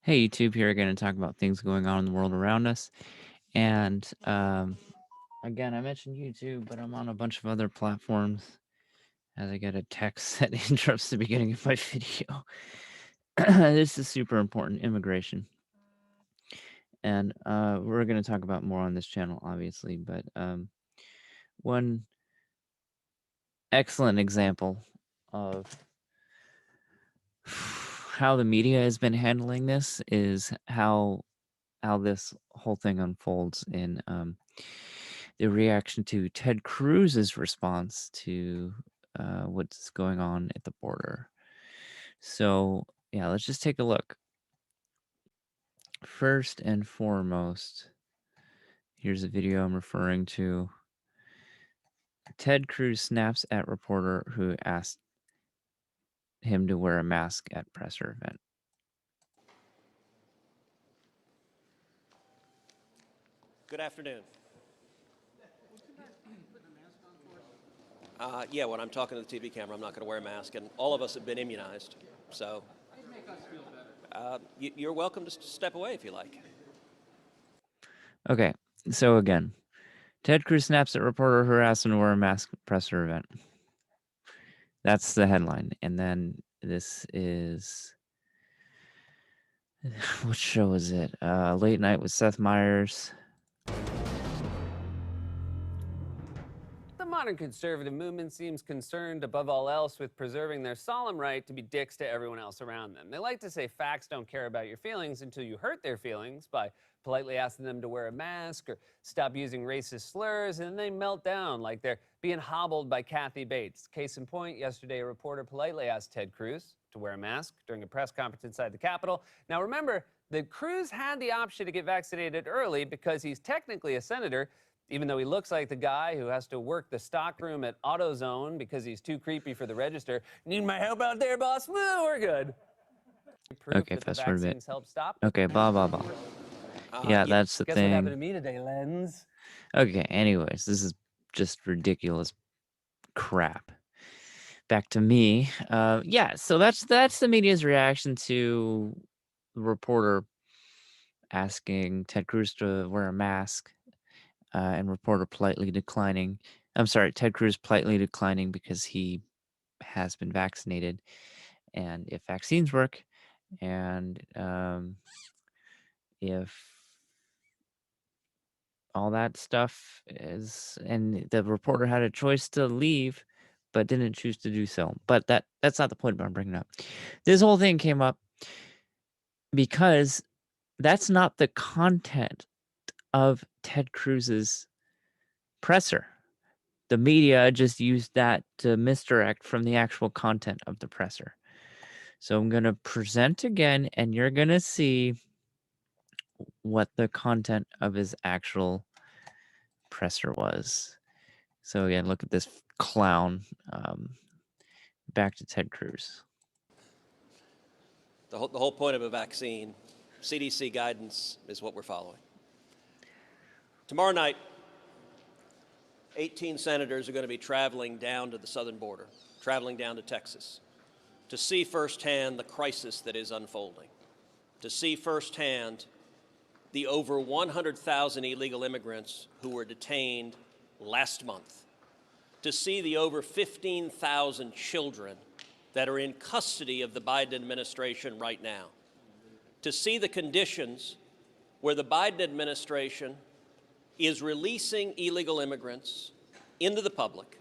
Hey, YouTube here again to talk about things going on in the world around us. And again, I mentioned YouTube, but I'm on a bunch of other platforms as I get a text that interrupts the beginning of my video. This is super important, immigration. And we're going to talk about more on this channel, obviously. But one excellent example of how the media has been handling this is how this whole thing unfolds in the reaction to Ted Cruz's response to what's going on at the border. So, yeah, let's just take a look. First and foremost, here's a video I'm referring to. Ted Cruz snaps at reporter who asked him to wear a mask at presser event. Good afternoon. Yeah, when I'm talking to the TV camera, I'm not going to wear a mask, and all of us have been immunized. So you're welcome to step away if you like. Okay, so again, Ted Cruz snaps at reporter who asked him to wear a mask at presser event. That's the headline. And then this is... what show is it? Late Night with Seth Meyers. The modern conservative movement seems concerned above all else with preserving their solemn right to be dicks to everyone else around them. They like to say facts don't care about your feelings until you hurt their feelings by politely asking them to wear a mask or stop using racist slurs, and then they melt down like they're being hobbled by Kathy Bates. Case in point, yesterday a reporter politely asked Ted Cruz to wear a mask during a press conference inside the Capitol. Now remember that Cruz had the option to get vaccinated early because he's technically a senator, even though he looks like the guy who has to work the stockroom at AutoZone because he's too creepy for the register. Need my help out there, boss? Well, we're good. Proof Okay, that the fast forward a bit. vaccines help stop. Okay, blah, blah, blah. Yeah, that's the Guess what happened to thing. me today, Lens? Okay, anyways, this is just ridiculous crap. Back to me. Yeah, so that's the media's reaction to the reporter asking Ted Cruz to wear a mask, and reporter politely declining. I'm sorry, Ted Cruz politely declining because he has been vaccinated, and if vaccines work, and if all that stuff is, and the reporter had a choice to leave but didn't choose to do so. But that's not the point I'm bringing up. This whole thing came up because that's not the content of Ted Cruz's presser. The media just used that to misdirect from the actual content of the presser. So I'm going to present again, and you're going to see what the content of his actual presser was. So again, look at this clown. Back to Ted Cruz. The whole point of a vaccine, CDC guidance, is what we're following. Tomorrow night, 18 senators are going to be traveling down to the southern border, traveling down to Texas, to see firsthand the crisis that is unfolding, to see firsthand the over 100,000 illegal immigrants who were detained last month, to see the over 15,000 children that are in custody of the Biden administration right now, to see the conditions where the Biden administration is releasing illegal immigrants into the public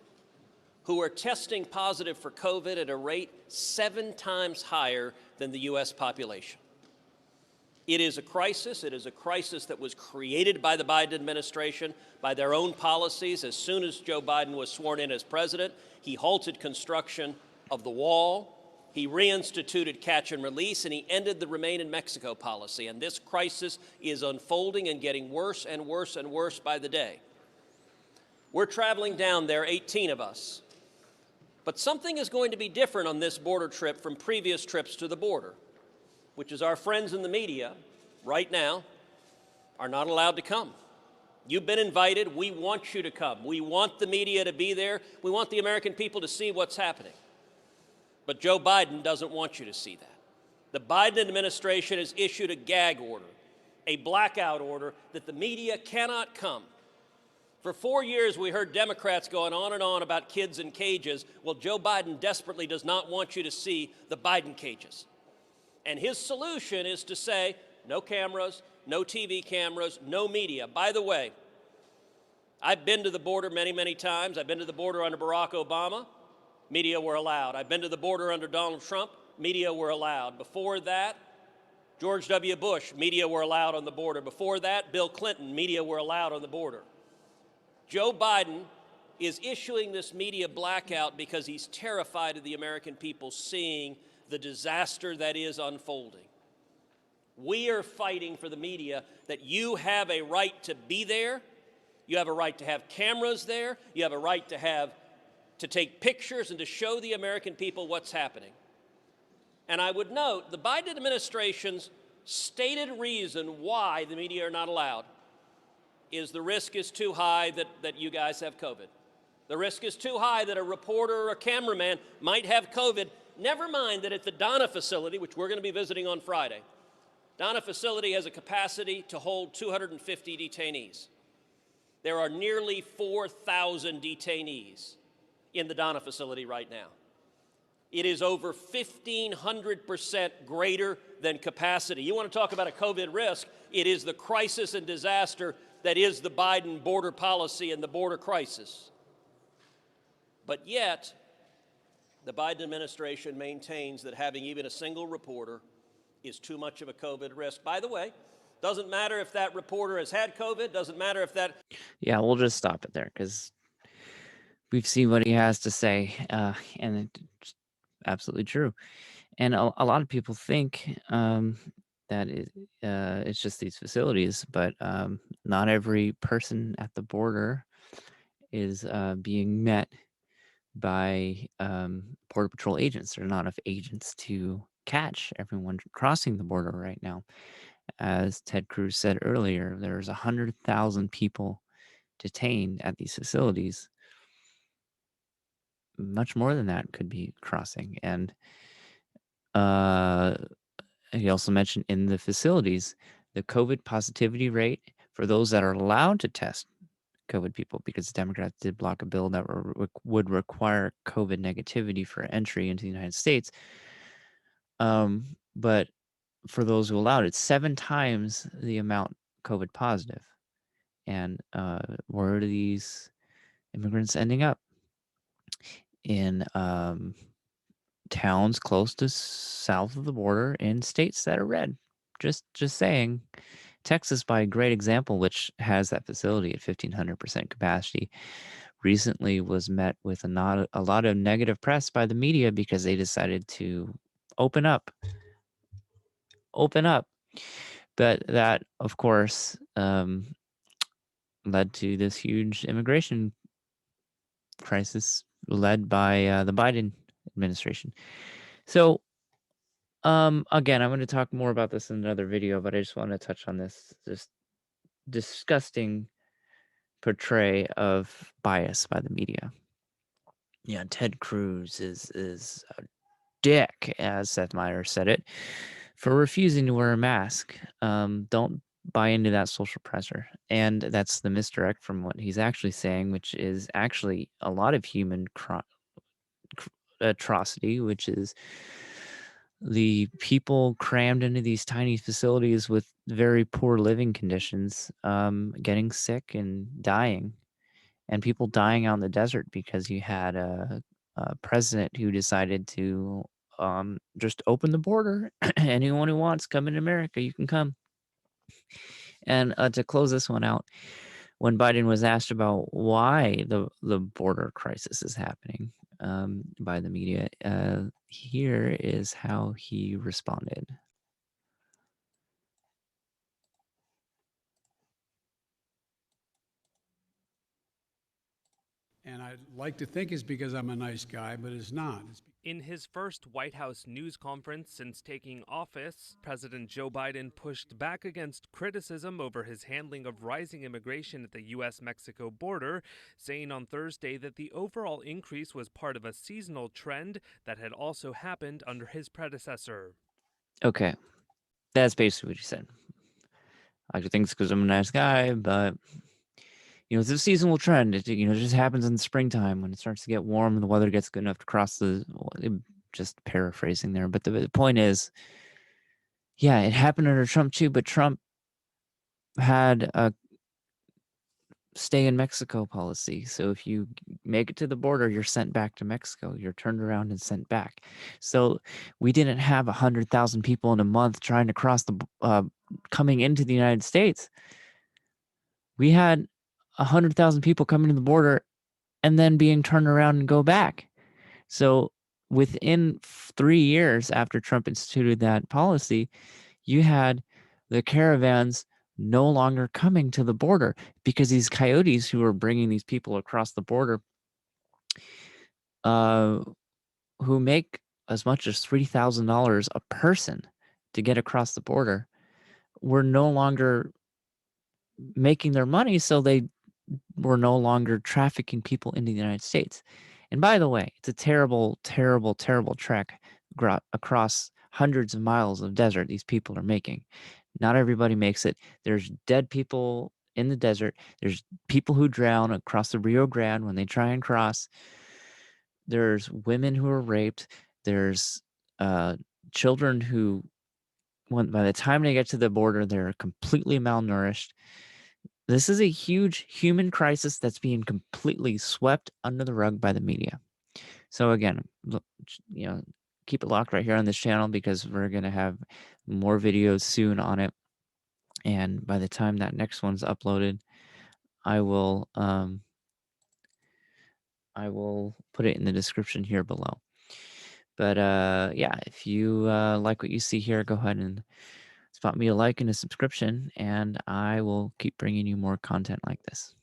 who are testing positive for COVID at a rate 7 times higher than the U.S. population. It is a crisis. It is a crisis that was created by the Biden administration, by their own policies. As soon as Joe Biden was sworn in as president, he halted construction of the wall. He reinstituted catch and release, and he ended the Remain in Mexico policy. And this crisis is unfolding and getting worse and worse and worse by the day. We're traveling down there, 18 of us. But something is going to be different on this border trip from previous trips to the border, which is our friends in the media right now are not allowed to come. You've been invited. We want you to come. We want the media to be there. We want the American people to see what's happening. But Joe Biden doesn't want you to see that. The Biden administration has issued a gag order, a blackout order that the media cannot come. For 4 years, we heard Democrats going on and on about kids in cages. Well, Joe Biden desperately does not want you to see the Biden cages. And his solution is to say, no cameras, no TV cameras, no media. By the way, I've been to the border many, many times. I've been to the border under Barack Obama. Media were allowed. I've been to the border under Donald Trump. Media were allowed. Before that, George W. Bush, media were allowed on the border. Before that, Bill Clinton, media were allowed on the border. Joe Biden is issuing this media blackout because he's terrified of the American people seeing the disaster that is unfolding. We are fighting for the media that you have a right to be there. You have a right to have cameras there. You have a right to take pictures and to show the American people what's happening. And I would note the Biden administration's stated reason why the media are not allowed is the risk is too high that you guys have COVID. The risk is too high that a reporter or a cameraman might have COVID. Never mind that at the Donna facility, which we're going to be visiting on Friday, Donna facility has a capacity to hold 250 detainees. There are nearly 4,000 detainees in the Donna facility right now. It is over 1,500% greater than capacity. You want to talk about a COVID risk, it is the crisis and disaster that is the Biden border policy and the border crisis. But yet, the Biden administration maintains that having even a single reporter is too much of a COVID risk. By the way, doesn't matter if that reporter has had COVID, doesn't matter if that... Yeah, we'll just stop it there because we've seen what he has to say, and it's absolutely true. And a lot of people think that it's just these facilities, but not every person at the border is being met by Border Patrol agents. There are not enough agents to catch everyone crossing the border right now. As Ted Cruz said earlier, there's 100,000 people detained at these facilities. Much more than that could be crossing. And he also mentioned in the facilities, the COVID positivity rate for those that are allowed to test COVID people, because the Democrats did block a bill that would require COVID negativity for entry into the United States. But for those who allowed, it's 7 times the amount COVID positive. And where are these immigrants ending up? In towns close to south of the border in states that are red. Just saying. Texas, by a great example, which has that facility at 1,500% capacity, recently was met with a lot of negative press by the media because they decided to open up. But that, of course, led to this huge immigration crisis led by the Biden administration. So, again, I'm going to talk more about this in another video, but I just want to touch on this disgusting portray of bias by the media. Yeah, Ted Cruz is a dick, as Seth Meyers said it, for refusing to wear a mask. Don't buy into that social pressure. And that's the misdirect from what he's actually saying, which is actually a lot of human atrocity, which is the people crammed into these tiny facilities with very poor living conditions, getting sick and dying, and people dying out in the desert because you had a president who decided to just open the border. Anyone who wants come in America, you can come. And to close this one out, when Biden was asked about why the border crisis is happening by the media, here is how he responded. And I'd like to think it's because I'm a nice guy, but it's not. In his first White House news conference since taking office, President Joe Biden pushed back against criticism over his handling of rising immigration at the U.S.-Mexico border, saying on Thursday that the overall increase was part of a seasonal trend that had also happened under his predecessor. Okay. That's basically what you said. I like to think it's because I'm a nice guy, but it's a seasonal trend. It just happens in the springtime when it starts to get warm and the weather gets good enough to cross just paraphrasing there. But the point is, yeah, it happened under Trump too, but Trump had a stay in Mexico policy. So if you make it to the border, you're sent back to Mexico. You're turned around and sent back. So we didn't have 100,000 people in a month trying to cross coming into the United States. We had 100,000 people coming to the border and then being turned around and go back. So within 3 years after Trump instituted that policy, you had the caravans no longer coming to the border because these coyotes who were bringing these people across the border, uh, who make as much as $3,000 a person to get across the border, were no longer making their money, so they were no longer trafficking people into the United States. And by the way, it's a terrible, terrible, terrible trek across hundreds of miles of desert these people are making. Not everybody makes it. There's dead people in the desert. There's people who drown across the Rio Grande when they try and cross. There's women who are raped. There's children who, by the time they get to the border, they're completely malnourished. This is a huge human crisis that's being completely swept under the rug by the media. So again, keep it locked right here on this channel because we're going to have more videos soon on it. And by the time that next one's uploaded, I will put it in the description here below. But yeah, if you like what you see here, go ahead and spot me a like and a subscription, and I will keep bringing you more content like this.